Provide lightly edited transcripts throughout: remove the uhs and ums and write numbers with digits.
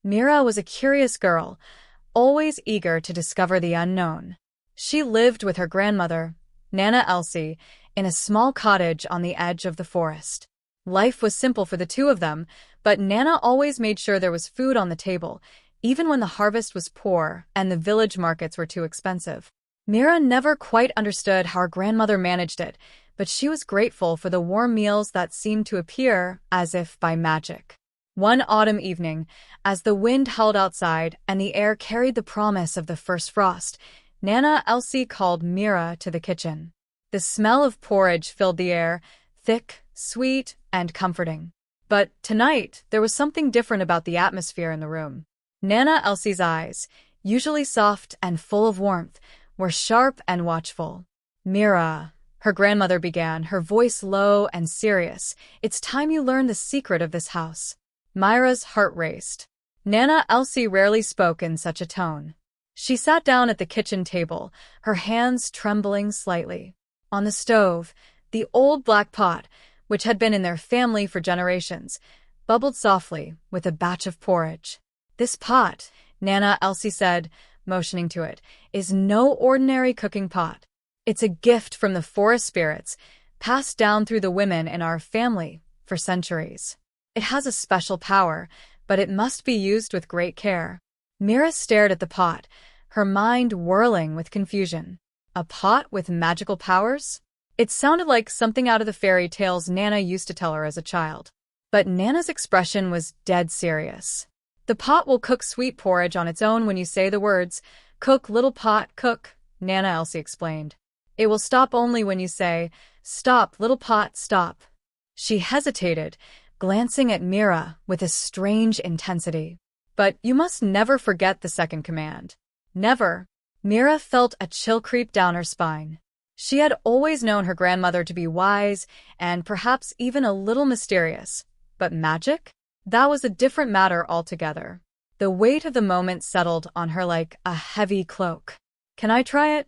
Mira was a curious girl, always eager to discover the unknown. She lived with her grandmother, Nana Elsie, in a small cottage on the edge of the forest. Life was simple for the two of them, but Nana always made sure there was food on the table, even when the harvest was poor and the village markets were too expensive. Mira never quite understood how her grandmother managed it, but she was grateful for the warm meals that seemed to appear as if by magic. One autumn evening, as the wind howled outside and the air carried the promise of the first frost, Nana Elsie called Mira to the kitchen. The smell of porridge filled the air, thick, sweet, and comforting. But tonight, there was something different about the atmosphere in the room. Nana Elsie's eyes, usually soft and full of warmth, were sharp and watchful. "Mira," her grandmother began, her voice low and serious, "it's time you learn the secret of this house." Mira's heart raced. Nana Elsie rarely spoke in such a tone. She sat down at the kitchen table, her hands trembling slightly. On the stove, the old black pot, which had been in their family for generations, bubbled softly with a batch of porridge. "This pot," Nana Elsie said, motioning to it, "is no ordinary cooking pot. It's a gift from the forest spirits, passed down through the women in our family for centuries. It has a special power, but it must be used with great care." Mira stared at the pot, her mind whirling with confusion. A pot with magical powers? It sounded like something out of the fairy tales Nana used to tell her as a child. But Nana's expression was dead serious. "The pot will cook sweet porridge on its own when you say the words, 'Cook, little pot, cook,'" Nana Elsie explained. "It will stop only when you say, 'Stop, little pot, stop.'" She hesitated, glancing at Mira with a strange intensity. "But you must never forget the second command." "Never." Mira felt a chill creep down her spine. She had always known her grandmother to be wise and perhaps even a little mysterious. But magic? That was a different matter altogether. The weight of the moment settled on her like a heavy cloak. "Can I try it?"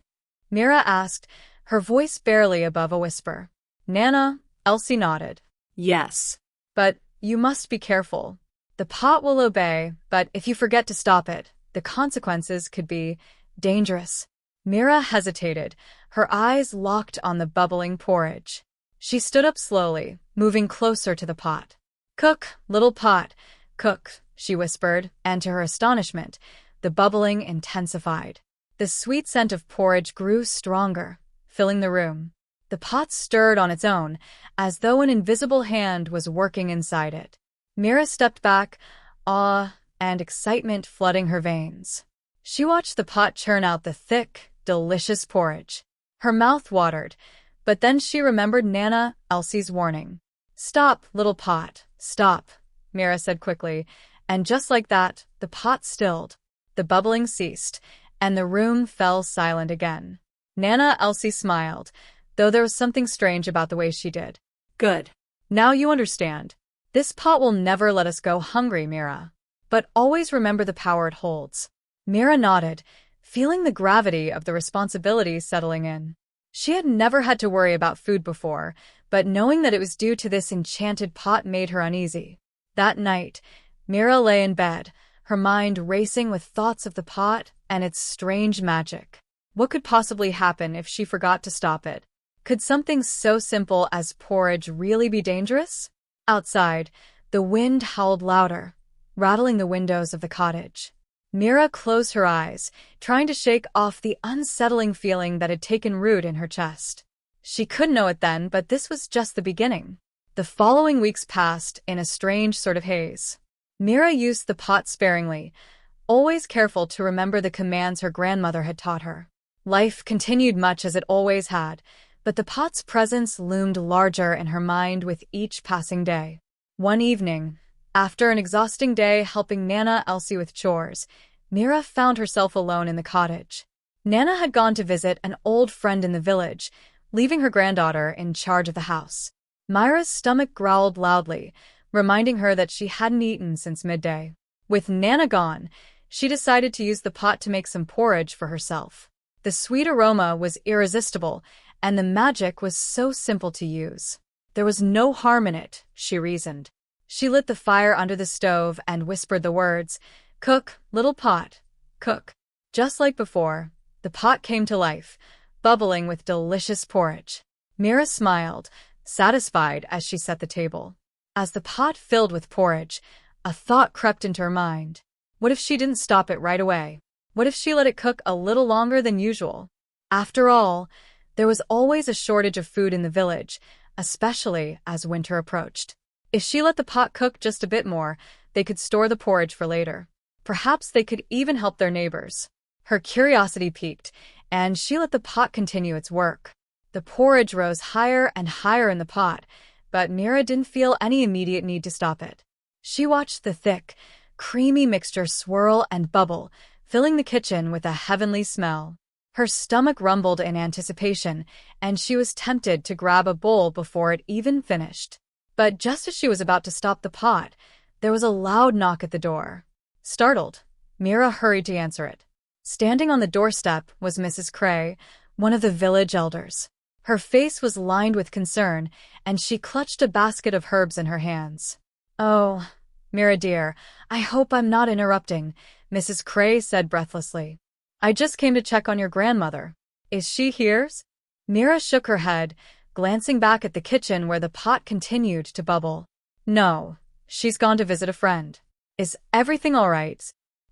Mira asked, her voice barely above a whisper. Nana Elsie nodded. "Yes. But you must be careful. The pot will obey, but if you forget to stop it, the consequences could be dangerous." Mira hesitated, her eyes locked on the bubbling porridge. She stood up slowly, moving closer to the pot. "Cook, little pot, cook," she whispered, and to her astonishment, the bubbling intensified. The sweet scent of porridge grew stronger, filling the room. The pot stirred on its own, as though an invisible hand was working inside it. Mira stepped back, awe and excitement flooding her veins. She watched the pot churn out the thick, delicious porridge. Her mouth watered, but then she remembered Nana Elsie's warning. "Stop, little pot, stop," Mira said quickly, and just like that, the pot stilled. The bubbling ceased, and the room fell silent again. Nana Elsie smiled, though there was something strange about the way she did. "Good. Now you understand. This pot will never let us go hungry, Mira. But always remember the power it holds." Mira nodded, feeling the gravity of the responsibility settling in. She had never had to worry about food before, but knowing that it was due to this enchanted pot made her uneasy. That night, Mira lay in bed, her mind racing with thoughts of the pot and its strange magic. What could possibly happen if she forgot to stop it? Could something so simple as porridge really be dangerous? Outside, the wind howled louder, rattling the windows of the cottage. Mira closed her eyes, trying to shake off the unsettling feeling that had taken root in her chest. She couldn't know it then, but this was just the beginning. The following weeks passed in a strange sort of haze. Mira used the pot sparingly, always careful to remember the commands her grandmother had taught her. Life continued much as it always had, but the pot's presence loomed larger in her mind with each passing day. One evening, after an exhausting day helping Nana Elsie with chores, Mira found herself alone in the cottage. Nana had gone to visit an old friend in the village, leaving her granddaughter in charge of the house. Mira's stomach growled loudly, reminding her that she hadn't eaten since midday. With Nana gone, she decided to use the pot to make some porridge for herself. The sweet aroma was irresistible, and the magic was so simple to use. There was no harm in it, she reasoned. She lit the fire under the stove and whispered the words, Cook, little pot, cook. Just like before, the pot came to life, bubbling with delicious porridge. Mira smiled, satisfied as she set the table. As the pot filled with porridge, a thought crept into her mind. What if she didn't stop it right away? What if she let it cook a little longer than usual? After all, there was always a shortage of food in the village, especially as winter approached. If she let the pot cook just a bit more, they could store the porridge for later. Perhaps they could even help their neighbors. Her curiosity piqued, and she let the pot continue its work. The porridge rose higher and higher in the pot, but Mira didn't feel any immediate need to stop it. She watched the thick, creamy mixture swirl and bubble, filling the kitchen with a heavenly smell. Her stomach rumbled in anticipation, and she was tempted to grab a bowl before it even finished. But just as she was about to stop the pot, there was a loud knock at the door. Startled, Mira hurried to answer it. Standing on the doorstep was Mrs. Cray, one of the village elders. Her face was lined with concern, and she clutched a basket of herbs in her hands. "Oh, Mira dear, I hope I'm not interrupting," Mrs. Cray said breathlessly. "I just came to check on your grandmother. Is she here?" Mira shook her head, glancing back at the kitchen where the pot continued to bubble. "No, she's gone to visit a friend." "Is everything all right?"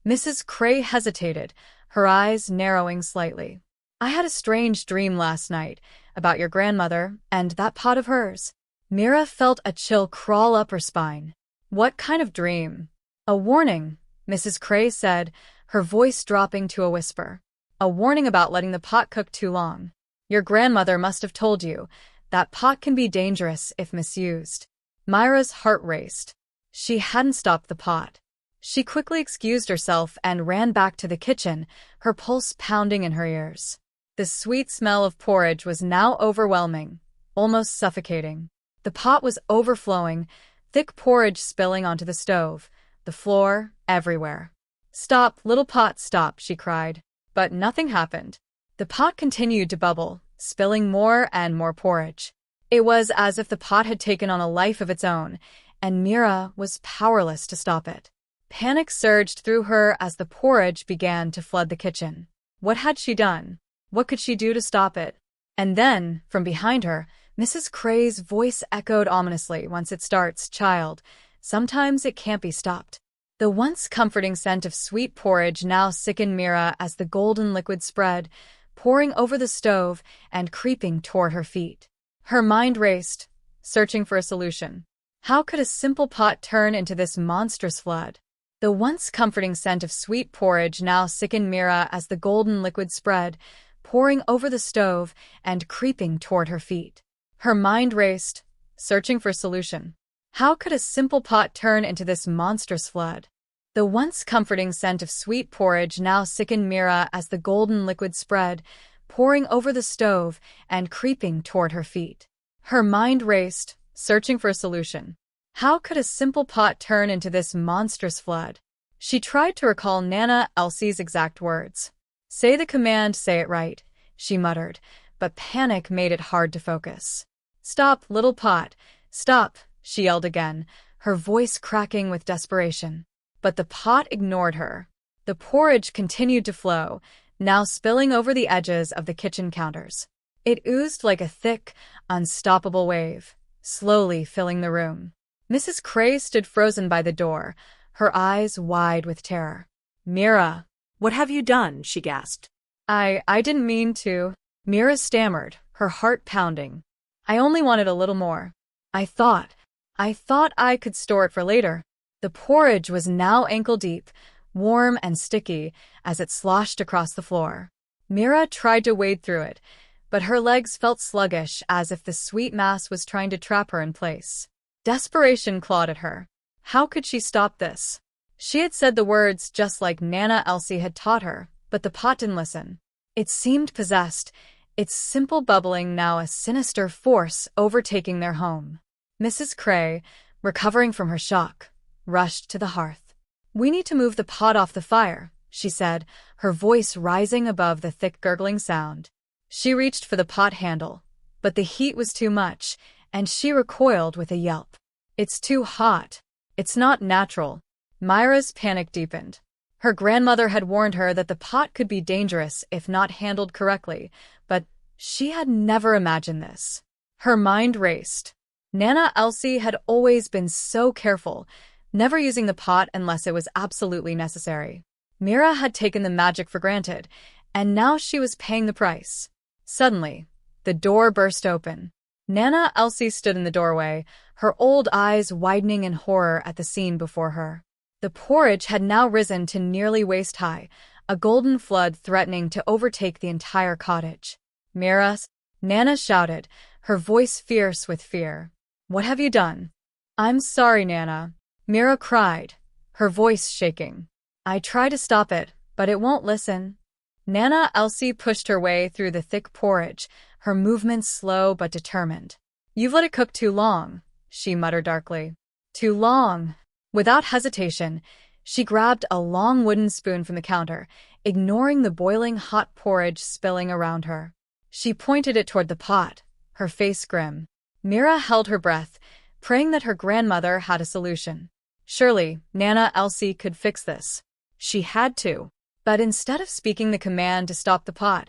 Mrs. Cray hesitated, her eyes narrowing slightly. "I had a strange dream last night about your grandmother and that pot of hers." Mira felt a chill crawl up her spine. "What kind of dream?" "A warning," Mrs. Cray said, her voice dropping to a whisper. "A warning about letting the pot cook too long. Your grandmother must have told you that pot can be dangerous if misused." Myra's heart raced. She hadn't stopped the pot. She quickly excused herself and ran back to the kitchen, her pulse pounding in her ears. The sweet smell of porridge was now overwhelming, almost suffocating. The pot was overflowing, thick porridge spilling onto the stove, the floor, everywhere. "Stop, little pot, stop," she cried. But nothing happened. The pot continued to bubble, spilling more and more porridge. It was as if the pot had taken on a life of its own, and Mira was powerless to stop it. Panic surged through her as the porridge began to flood the kitchen. What had she done? What could she do to stop it? And then, from behind her, Mrs. Cray's voice echoed ominously. "Once it starts, child, sometimes it can't be stopped." The once comforting scent of sweet porridge now sickened Mira as the golden liquid spread, pouring over the stove and creeping toward her feet. Her mind raced, searching for a solution. How could a simple pot turn into this monstrous flood? The once comforting scent of sweet porridge now sickened Mira as the golden liquid spread, pouring over the stove and creeping toward her feet. Her mind raced, searching for a solution. How could a simple pot turn into this monstrous flood? The once comforting scent of sweet porridge now sickened Mira as the golden liquid spread, pouring over the stove and creeping toward her feet. Her mind raced, searching for a solution. How could a simple pot turn into this monstrous flood? She tried to recall Nana Elsie's exact words. "Say the command, say it right," she muttered, but panic made it hard to focus. "Stop, little pot, stop," she yelled again, her voice cracking with desperation. But the pot ignored her. The porridge continued to flow, now spilling over the edges of the kitchen counters. It oozed like a thick, unstoppable wave, slowly filling the room. Mrs. Cray stood frozen by the door, her eyes wide with terror. "Mira, "What have you done?" she gasped. I didn't mean to," Mira stammered, her heart pounding. "I only wanted a little more. I thought I could store it for later." The porridge was now ankle-deep, warm and sticky, as it sloshed across the floor. Mira tried to wade through it, but her legs felt sluggish as if the sweet mass was trying to trap her in place. Desperation clawed at her. How could she stop this? She had said the words just like Nana Elsie had taught her, but the pot didn't listen. It seemed possessed, its simple bubbling now a sinister force overtaking their home. Mrs. Cray, recovering from her shock, rushed to the hearth. "We need to move the pot off the fire," she said, her voice rising above the thick gurgling sound. She reached for the pot handle, but the heat was too much, and she recoiled with a yelp. "It's too hot. It's not natural." Myra's panic deepened. Her grandmother had warned her that the pot could be dangerous if not handled correctly, but she had never imagined this. Her mind raced. Nana Elsie had always been so careful, never using the pot unless it was absolutely necessary. Mira had taken the magic for granted, and now she was paying the price. Suddenly, the door burst open. Nana Elsie stood in the doorway, her old eyes widening in horror at the scene before her. The porridge had now risen to nearly waist-high, a golden flood threatening to overtake the entire cottage. "Mira," Nana shouted, her voice fierce with fear. "What have you done?" "I'm sorry, Nana," Mira cried, her voice shaking. "I try to stop it, but it won't listen." Nana Elsie pushed her way through the thick porridge, her movements slow but determined. "You've let it cook too long," she muttered darkly. "Too long." Without hesitation, she grabbed a long wooden spoon from the counter, ignoring the boiling hot porridge spilling around her. She pointed it toward the pot, her face grim. Mira held her breath, praying that her grandmother had a solution. Surely, Nana Elsie could fix this. She had to. But instead of speaking the command to stop the pot,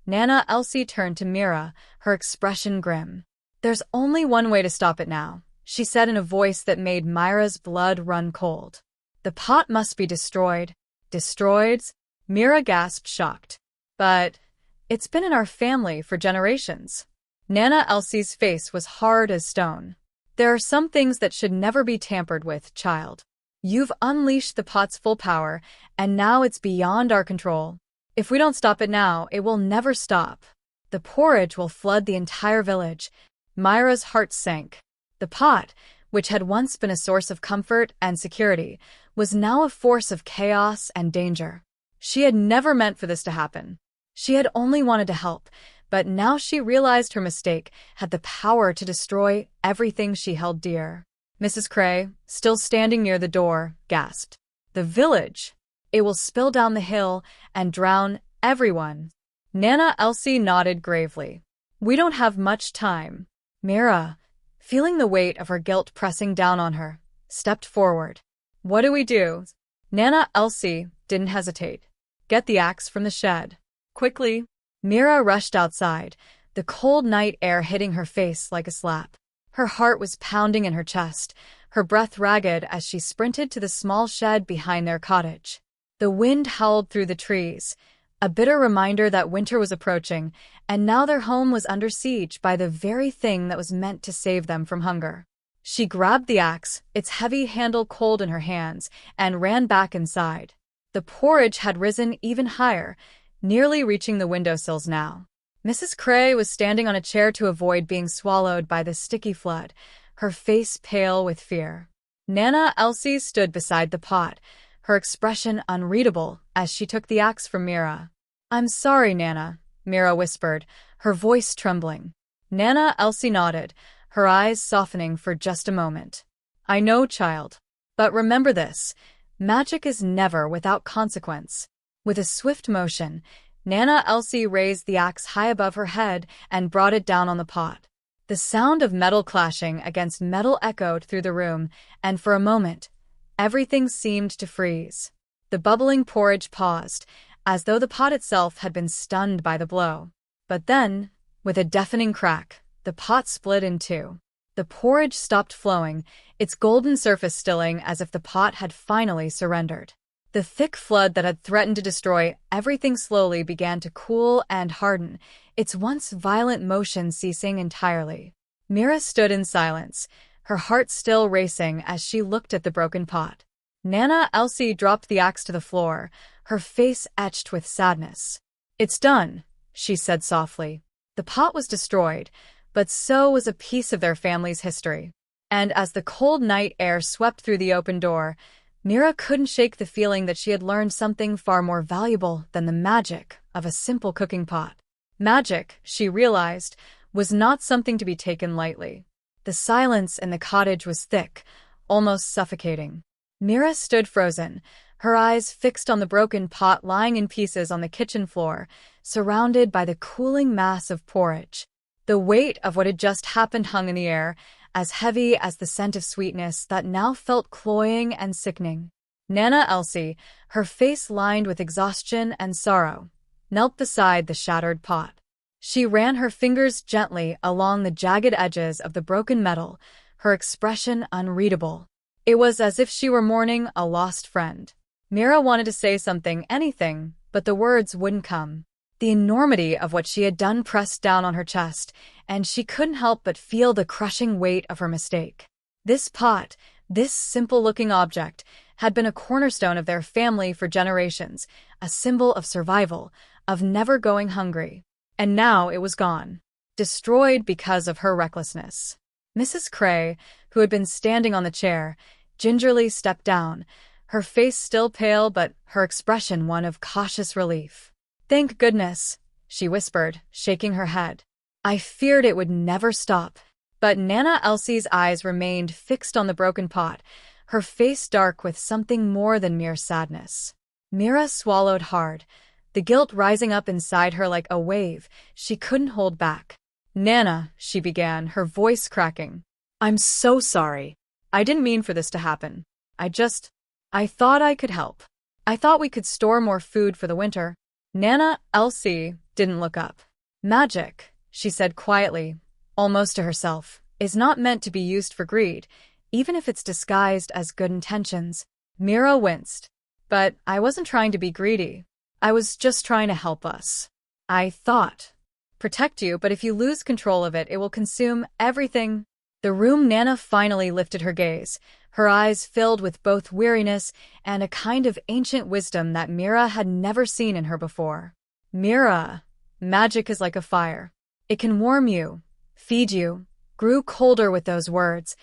Nana Elsie turned to Mira, her expression grim. "There's only one way to stop it now," she said in a voice that made Mira's blood run cold. "The pot must be destroyed." "Destroyed?" Mira gasped, shocked. "But it's been in our family for generations." Nana Elsie's face was hard as stone. "There are some things that should never be tampered with, child. You've unleashed the pot's full power, and now it's beyond our control. If we don't stop it now, it will never stop. The porridge will flood the entire village." Mira's heart sank. The pot, which had once been a source of comfort and security, was now a force of chaos and danger. She had never meant for this to happen. She had only wanted to help, but now she realized her mistake had the power to destroy everything she held dear. Mrs. Cray, still standing near the door, gasped. "The village! It will spill down the hill and drown everyone." Nana Elsie nodded gravely. "We don't have much time." Mira, feeling the weight of her guilt pressing down on her, stepped forward. "What do we do?" Nana Elsie didn't hesitate. "Get the axe from the shed. Quickly." Mira rushed outside, the cold night air hitting her face like a slap. Her heart was pounding in her chest, her breath ragged as she sprinted to the small shed behind their cottage. The wind howled through the trees, a bitter reminder that winter was approaching, and now their home was under siege by the very thing that was meant to save them from hunger. She grabbed the axe, its heavy handle cold in her hands, and ran back inside. The porridge had risen even higher, nearly reaching the windowsills now. Mrs. Cray was standing on a chair to avoid being swallowed by the sticky flood, her face pale with fear. Nana Elsie stood beside the pot, her expression unreadable as she took the axe from Mira. "I'm sorry, Nana," Mira whispered, her voice trembling. Nana Elsie nodded, her eyes softening for just a moment. "I know, child. But remember this, magic is never without consequence." With a swift motion, Nana Elsie raised the axe high above her head and brought it down on the pot. The sound of metal clashing against metal echoed through the room, and for a moment, everything seemed to freeze. The bubbling porridge paused, as though the pot itself had been stunned by the blow. But then, with a deafening crack, the pot split in two. The porridge stopped flowing, its golden surface stilling as if the pot had finally surrendered. The thick flood that had threatened to destroy everything slowly began to cool and harden, its once violent motion ceasing entirely. Mira stood in silence, her heart still racing as she looked at the broken pot. Nana Elsie dropped the axe to the floor, her face etched with sadness. "It's done," she said softly. The pot was destroyed, but so was a piece of their family's history. And as the cold night air swept through the open door, Mira couldn't shake the feeling that she had learned something far more valuable than the magic of a simple cooking pot. Magic, she realized, was not something to be taken lightly. The silence in the cottage was thick, almost suffocating. Mira stood frozen, her eyes fixed on the broken pot lying in pieces on the kitchen floor, surrounded by the cooling mass of porridge. The weight of what had just happened hung in the air, as heavy as the scent of sweetness that now felt cloying and sickening. Nana Elsie, her face lined with exhaustion and sorrow, knelt beside the shattered pot. She ran her fingers gently along the jagged edges of the broken metal, her expression unreadable. It was as if she were mourning a lost friend. Mira wanted to say something, anything, but the words wouldn't come. The enormity of what she had done pressed down on her chest, and she couldn't help but feel the crushing weight of her mistake. This pot, this simple-looking object, had been a cornerstone of their family for generations, a symbol of survival, of never going hungry. And now it was gone, destroyed because of her recklessness. Mrs. Cray, who had been standing on the chair, gingerly stepped down, her face still pale but her expression one of cautious relief. "Thank goodness," she whispered, shaking her head. "I feared it would never stop." But Nana Elsie's eyes remained fixed on the broken pot, her face dark with something more than mere sadness. Mira swallowed hard, the guilt rising up inside her like a wave she couldn't hold back. "Nana," she began, her voice cracking. "I'm so sorry. I didn't mean for this to happen. I thought I could help. I thought we could store more food for the winter." Nana Elsie didn't look up. "Magic," she said quietly, almost to herself, "is not meant to be used for greed, even if it's disguised as good intentions." Mira winced. "But I wasn't trying to be greedy. I was just trying to help us. I thought. Protect you, but if you lose control of it, it will consume everything." The room. Nana finally lifted her gaze, her eyes filled with both weariness and a kind of ancient wisdom that Mira had never seen in her before. "Mira, magic is like a fire. It can warm you, feed you," grew colder with those words,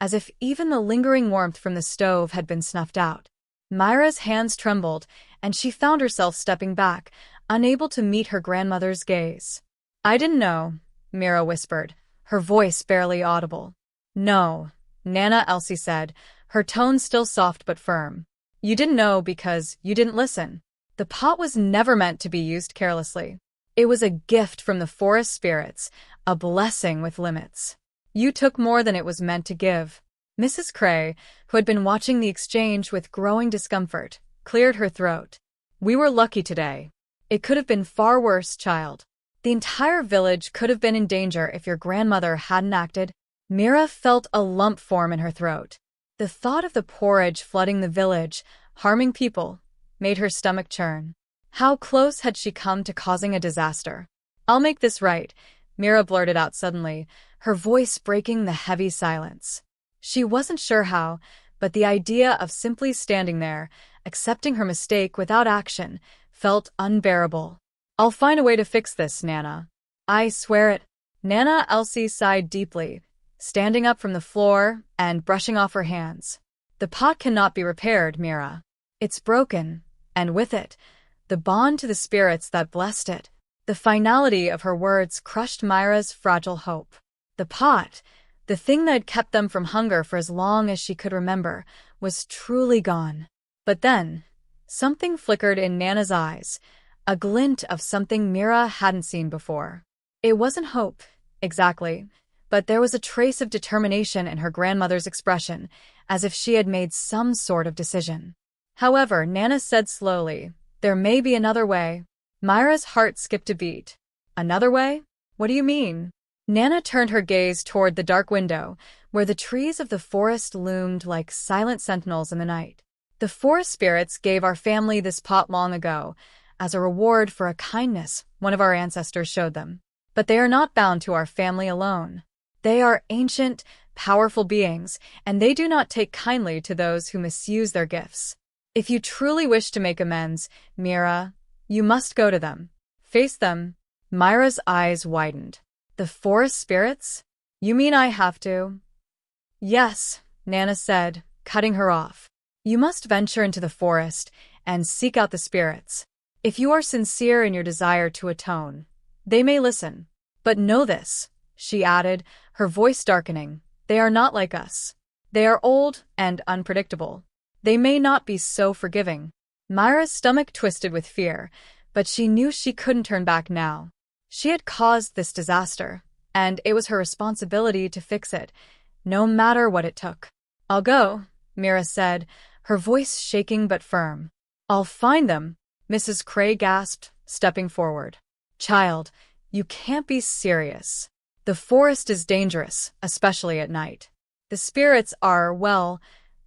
as if even the lingering warmth from the stove had been snuffed out. Myra's hands trembled, and she found herself stepping back, unable to meet her grandmother's gaze. "I didn't know," Mira whispered, her voice barely audible. "No," Nana Elsie said, her tone still soft but firm. "You didn't know because you didn't listen. The pot was never meant to be used carelessly. It was a gift from the forest spirits, a blessing with limits. You took more than it was meant to give." Mrs. Cray, who had been watching the exchange with growing discomfort, cleared her throat. "We were lucky today. It could have been far worse, child. The entire village could have been in danger if your grandmother hadn't acted." Mira felt a lump form in her throat. The thought of the porridge flooding the village, harming people, made her stomach churn. How close had she come to causing a disaster? "I'll make this right," Mira blurted out suddenly, her voice breaking the heavy silence. She wasn't sure how, but the idea of simply standing there, accepting her mistake without action, felt unbearable. "I'll find a way to fix this, Nana. I swear it." Nana Elsie sighed deeply, standing up from the floor and brushing off her hands. "The pot cannot be repaired, Mira. It's broken, and with it, the bond to the spirits that blessed it." The finality of her words crushed Myra's fragile hope. The pot, the thing that had kept them from hunger for as long as she could remember, was truly gone. But then, something flickered in Nana's eyes, a glint of something Mira hadn't seen before. It wasn't hope, exactly, but there was a trace of determination in her grandmother's expression, as if she had made some sort of decision. "However," Nana said slowly, "there may be another way." Myra's heart skipped a beat. "Another way? What do you mean?" Nana turned her gaze toward the dark window, where the trees of the forest loomed like silent sentinels in the night. "The forest spirits gave our family this pot long ago, as a reward for a kindness one of our ancestors showed them. But they are not bound to our family alone. They are ancient, powerful beings, and they do not take kindly to those who misuse their gifts. If you truly wish to make amends, Mira, you must go to them. Face them." Myra's eyes widened. "The forest spirits? You mean I have to?" "Yes," Nana said, cutting her off. "You must venture into the forest and seek out the spirits. If you are sincere in your desire to atone, they may listen. But know this," she added, her voice darkening, "they are not like us. They are old and unpredictable. They may not be so forgiving." Myra's stomach twisted with fear, but she knew she couldn't turn back now. She had caused this disaster, and it was her responsibility to fix it, no matter what it took. "I'll go," Mira said, her voice shaking but firm. "I'll find them," Mrs. Cray gasped, stepping forward. "Child, you can't be serious. The forest is dangerous, especially at night. The spirits are, well,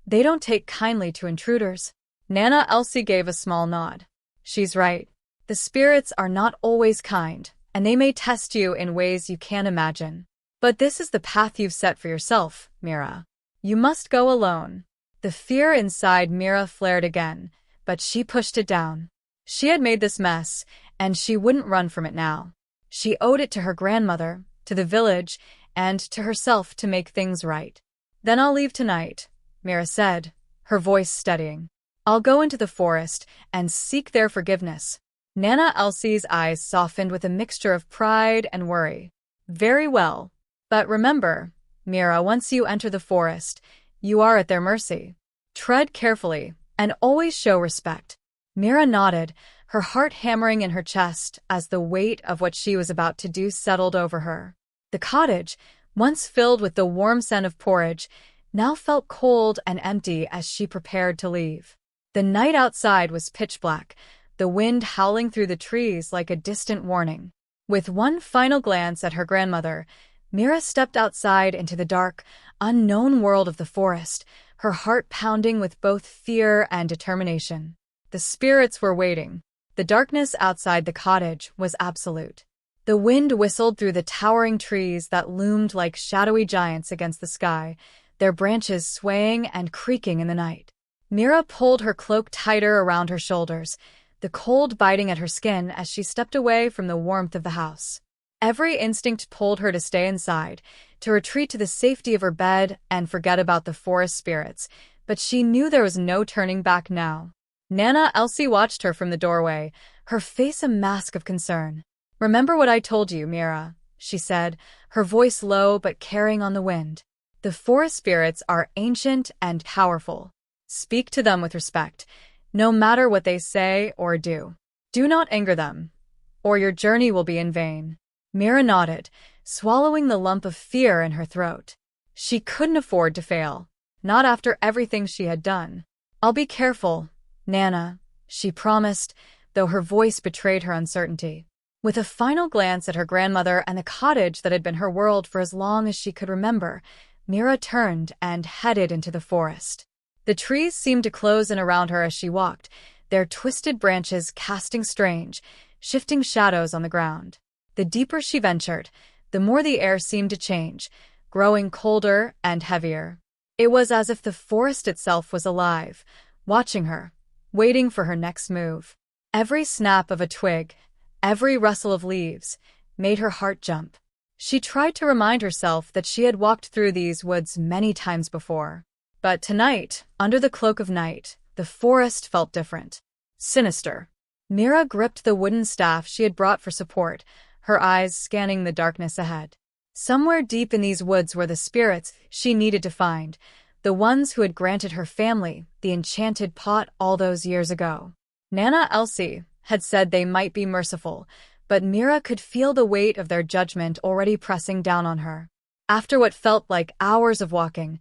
they don't take kindly to intruders." Nana Elsie gave a small nod. "She's right. The spirits are not always kind, and they may test you in ways you can't imagine. But this is the path you've set for yourself, Mira. You must go alone." The fear inside Mira flared again, but she pushed it down. She had made this mess, and she wouldn't run from it now. She owed it to her grandmother, to the village, and to herself to make things right. "Then I'll leave tonight," Mira said, her voice steadying. "I'll go into the forest and seek their forgiveness." Nana Elsie's eyes softened with a mixture of pride and worry. "Very well. But remember, Mira, once you enter the forest, you are at their mercy. Tread carefully and always show respect." Mira nodded, her heart hammering in her chest as the weight of what she was about to do settled over her. The cottage, once filled with the warm scent of porridge, now felt cold and empty as she prepared to leave. The night outside was pitch black, the wind howling through the trees like a distant warning. With one final glance at her grandmother, Mira stepped outside into the dark, unknown world of the forest, her heart pounding with both fear and determination. The spirits were waiting. The darkness outside the cottage was absolute. The wind whistled through the towering trees that loomed like shadowy giants against the sky, their branches swaying and creaking in the night. Mira pulled her cloak tighter around her shoulders, the cold biting at her skin as she stepped away from the warmth of the house. Every instinct pulled her to stay inside, to retreat to the safety of her bed and forget about the forest spirits, but she knew there was no turning back now. Nana Elsie watched her from the doorway, her face a mask of concern. "Remember what I told you, Mira," she said, her voice low but carrying on the wind. "The forest spirits are ancient and powerful. Speak to them with respect, no matter what they say or do. Do not anger them, or your journey will be in vain." Mira nodded, swallowing the lump of fear in her throat. She couldn't afford to fail, not after everything she had done. "I'll be careful, Nana," she promised, though her voice betrayed her uncertainty. With a final glance at her grandmother and the cottage that had been her world for as long as she could remember, Mira turned and headed into the forest. The trees seemed to close in around her as she walked, their twisted branches casting strange, shifting shadows on the ground. The deeper she ventured, the more the air seemed to change, growing colder and heavier. It was as if the forest itself was alive, watching her, waiting for her next move. Every snap of a twig, every rustle of leaves, made her heart jump. She tried to remind herself that she had walked through these woods many times before. But tonight, under the cloak of night, the forest felt different. Sinister. Mira gripped the wooden staff she had brought for support, her eyes scanning the darkness ahead. Somewhere deep in these woods were the spirits she needed to find, the ones who had granted her family the enchanted pot all those years ago. Nana Elsie had said they might be merciful, but Mira could feel the weight of their judgment already pressing down on her. After what felt like hours of walking,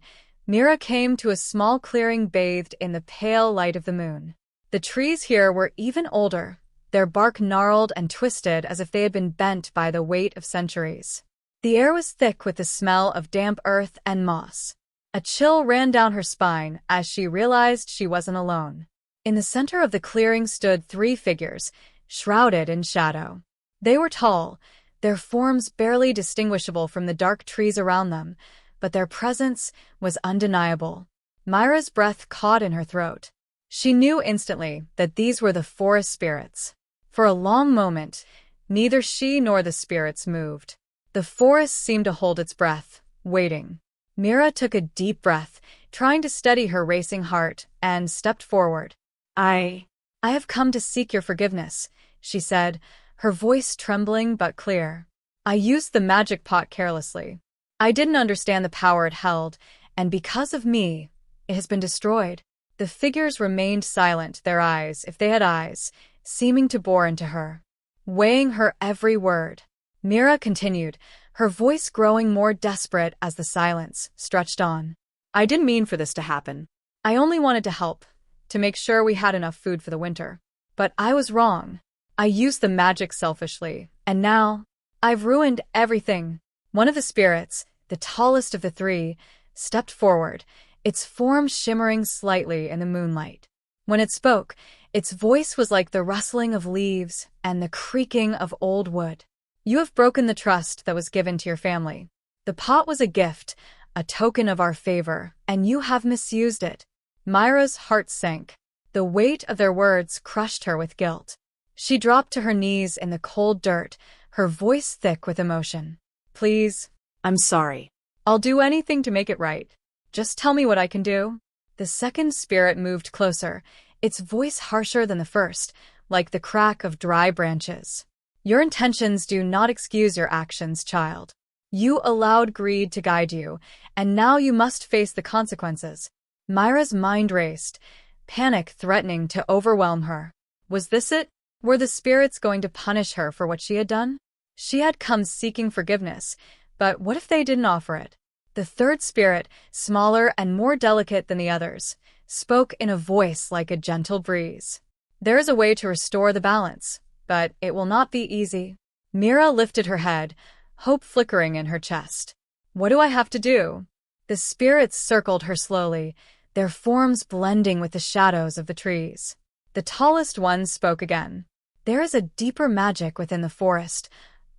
Mira came to a small clearing bathed in the pale light of the moon. The trees here were even older, their bark gnarled and twisted as if they had been bent by the weight of centuries. The air was thick with the smell of damp earth and moss. A chill ran down her spine as she realized she wasn't alone. In the center of the clearing stood 3 figures, shrouded in shadow. They were tall, their forms barely distinguishable from the dark trees around them, but their presence was undeniable. Myra's breath caught in her throat. She knew instantly that these were the forest spirits. For a long moment, neither she nor the spirits moved. The forest seemed to hold its breath, waiting. Mira took a deep breath, trying to steady her racing heart, and stepped forward. I have come to seek your forgiveness," she said, her voice trembling but clear. "I used the magic pot carelessly. I didn't understand the power it held, and because of me, it has been destroyed." The figures remained silent, their eyes, if they had eyes, seeming to bore into her, weighing her every word. Mira continued, her voice growing more desperate as the silence stretched on. "I didn't mean for this to happen. I only wanted to help, to make sure we had enough food for the winter. But I was wrong. I used the magic selfishly, and now I've ruined everything. One of the spirits, the tallest of the three, stepped forward, its form shimmering slightly in the moonlight. When it spoke, its voice was like the rustling of leaves and the creaking of old wood. You have broken the trust that was given to your family. The pot was a gift, a token of our favor, and you have misused it. Myra's heart sank. The weight of their words crushed her with guilt. She dropped to her knees in the cold dirt, her voice thick with emotion. Please, I'm sorry. I'll do anything to make it right. Just tell me what I can do. The second spirit moved closer, its voice harsher than the first, like the crack of dry branches. Your intentions do not excuse your actions, child. You allowed greed to guide you, and now you must face the consequences. Myra's mind raced, panic threatening to overwhelm her. Was this it? Were the spirits going to punish her for what she had done? She had come seeking forgiveness, but what if they didn't offer it? The third spirit, smaller and more delicate than the others, spoke in a voice like a gentle breeze. There is a way to restore the balance, but it will not be easy. Myra lifted her head, hope flickering in her chest. What do I have to do? The spirits circled her slowly, their forms blending with the shadows of the trees. The tallest one spoke again. There is a deeper magic within the forest,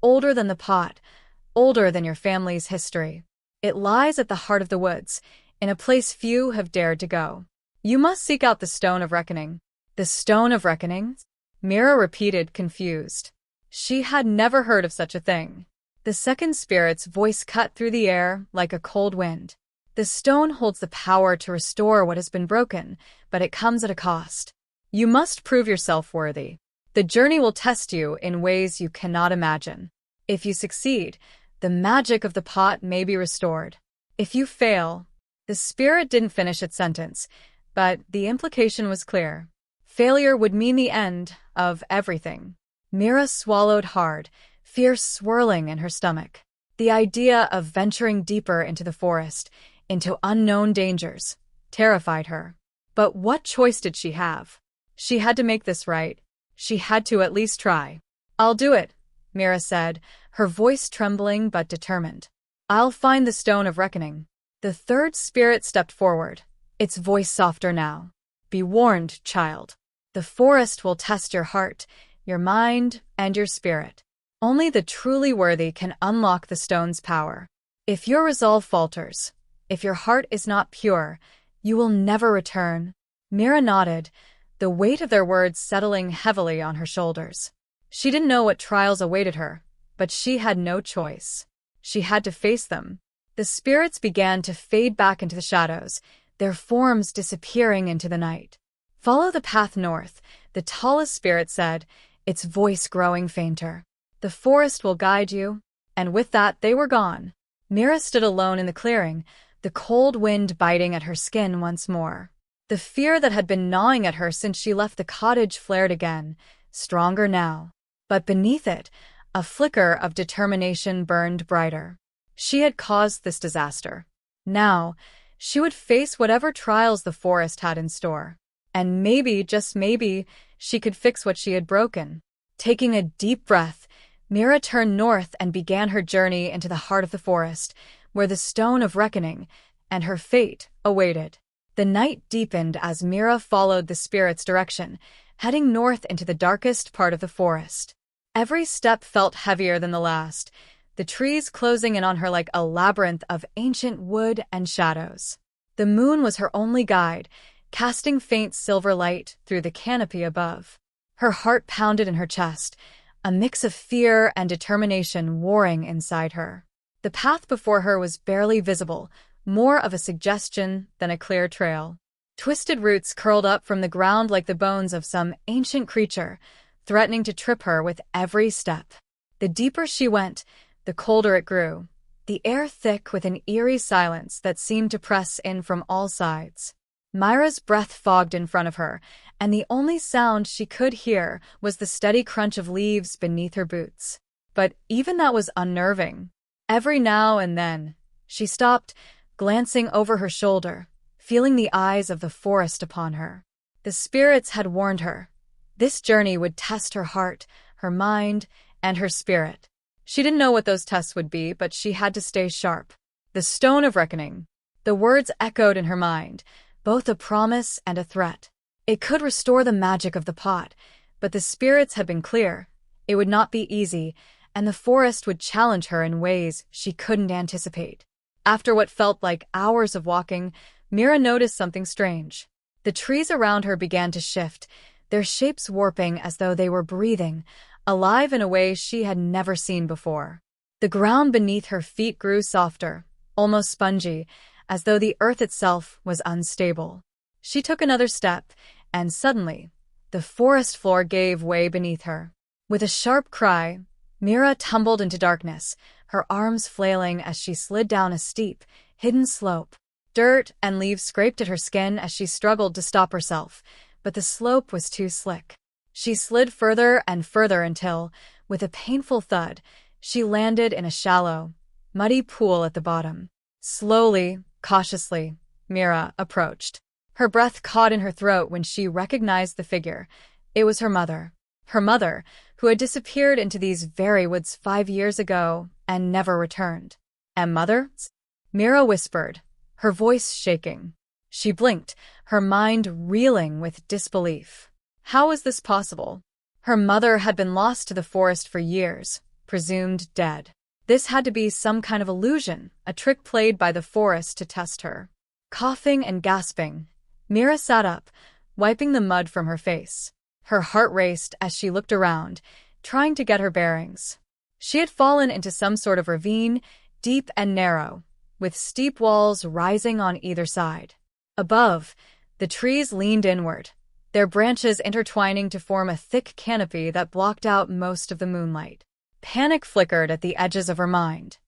older than the pot, older than your family's history. It lies at the heart of the woods, in a place few have dared to go. You must seek out the Stone of Reckoning. The Stone of Reckoning? Myra repeated, confused. She had never heard of such a thing. The second spirit's voice cut through the air like a cold wind. The stone holds the power to restore what has been broken, but it comes at a cost. You must prove yourself worthy. The journey will test you in ways you cannot imagine. If you succeed, the magic of the pot may be restored. If you fail, the spirit didn't finish its sentence, but the implication was clear. Failure would mean the end of everything. Myra swallowed hard, fear swirling in her stomach. The idea of venturing deeper into the forest, into unknown dangers, terrified her. But what choice did she have? She had to make this right. She had to at least try. I'll do it, Myra said, her voice trembling but determined. I'll find the Stone of Reckoning. The third spirit stepped forward, its voice softer now. Be warned, child. The forest will test your heart, your mind, and your spirit. Only the truly worthy can unlock the stone's power. If your resolve falters, if your heart is not pure, you will never return. Myra nodded, the weight of their words settling heavily on her shoulders. She didn't know what trials awaited her, but she had no choice. She had to face them. The spirits began to fade back into the shadows, their forms disappearing into the night. Follow the path north, the tallest spirit said, its voice growing fainter. The forest will guide you. And with that, they were gone. Myra stood alone in the clearing, the cold wind biting at her skin once more. The fear that had been gnawing at her since she left the cottage flared again, stronger now. But beneath it, a flicker of determination burned brighter. She had caused this disaster. Now, she would face whatever trials the forest had in store. And maybe, just maybe, she could fix what she had broken. Taking a deep breath, Myra turned north and began her journey into the heart of the forest, where the Stone of Reckoning and her fate awaited. The night deepened as Myra followed the spirit's direction, heading north into the darkest part of the forest. Every step felt heavier than the last, the trees closing in on her like a labyrinth of ancient wood and shadows. The moon was her only guide, casting faint silver light through the canopy above. Her heart pounded in her chest, a mix of fear and determination warring inside her. The path before her was barely visible, more of a suggestion than a clear trail. Twisted roots curled up from the ground like the bones of some ancient creature, threatening to trip her with every step. The deeper she went, the colder it grew, the air thick with an eerie silence that seemed to press in from all sides. Myra's breath fogged in front of her, and the only sound she could hear was the steady crunch of leaves beneath her boots. But even that was unnerving. Every now and then, she stopped, glancing over her shoulder, feeling the eyes of the forest upon her. The spirits had warned her. This journey would test her heart, her mind, and her spirit. She didn't know what those tests would be, but she had to stay sharp. The Stone of Reckoning. The words echoed in her mind, both a promise and a threat. It could restore the magic of the pot, but the spirits had been clear. It would not be easy, and the forest would challenge her in ways she couldn't anticipate. After what felt like hours of walking, Mira noticed something strange. The trees around her began to shift, their shapes warping as though they were breathing, alive in a way she had never seen before. The ground beneath her feet grew softer, almost spongy, as though the earth itself was unstable. She took another step, and suddenly, the forest floor gave way beneath her. With a sharp cry, Mira tumbled into darkness, her arms flailing as she slid down a steep, hidden slope. Dirt and leaves scraped at her skin as she struggled to stop herself, but the slope was too slick. She slid further and further until, with a painful thud, she landed in a shallow, muddy pool at the bottom. Slowly, cautiously, Mira approached. Her breath caught in her throat when she recognized the figure. It was her mother. Her mother, who had disappeared into these very woods 5 years ago and never returned. "And mother?" Mira whispered, her voice shaking. She blinked, her mind reeling with disbelief. How was this possible? Her mother had been lost to the forest for years, presumed dead. This had to be some kind of illusion, a trick played by the forest to test her. Coughing and gasping, Mira sat up, wiping the mud from her face. Her heart raced as she looked around, trying to get her bearings. She had fallen into some sort of ravine, deep and narrow, with steep walls rising on either side. Above, the trees leaned inward, their branches intertwining to form a thick canopy that blocked out most of the moonlight. Panic flickered at the edges of her mind.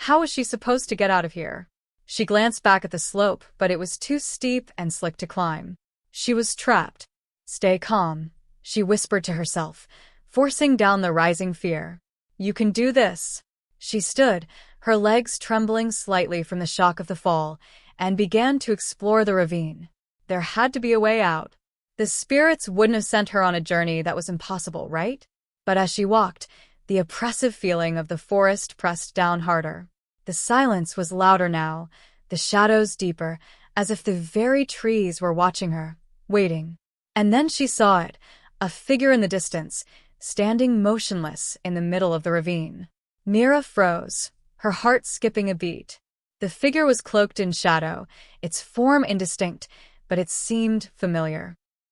How was she supposed to get out of here? She glanced back at the slope, but it was too steep and slick to climb. She was trapped. "Stay calm," she whispered to herself, forcing down the rising fear. "You can do this." She stood, her legs trembling slightly from the shock of the fall, and began to explore the ravine. There had to be a way out. The spirits wouldn't have sent her on a journey that was impossible, right? But as she walked, the oppressive feeling of the forest pressed down harder. The silence was louder now, the shadows deeper, as if the very trees were watching her, waiting. And then she saw it, a figure in the distance, standing motionless in the middle of the ravine. Mira froze, her heart skipping a beat. The figure was cloaked in shadow, its form indistinct, but it seemed familiar.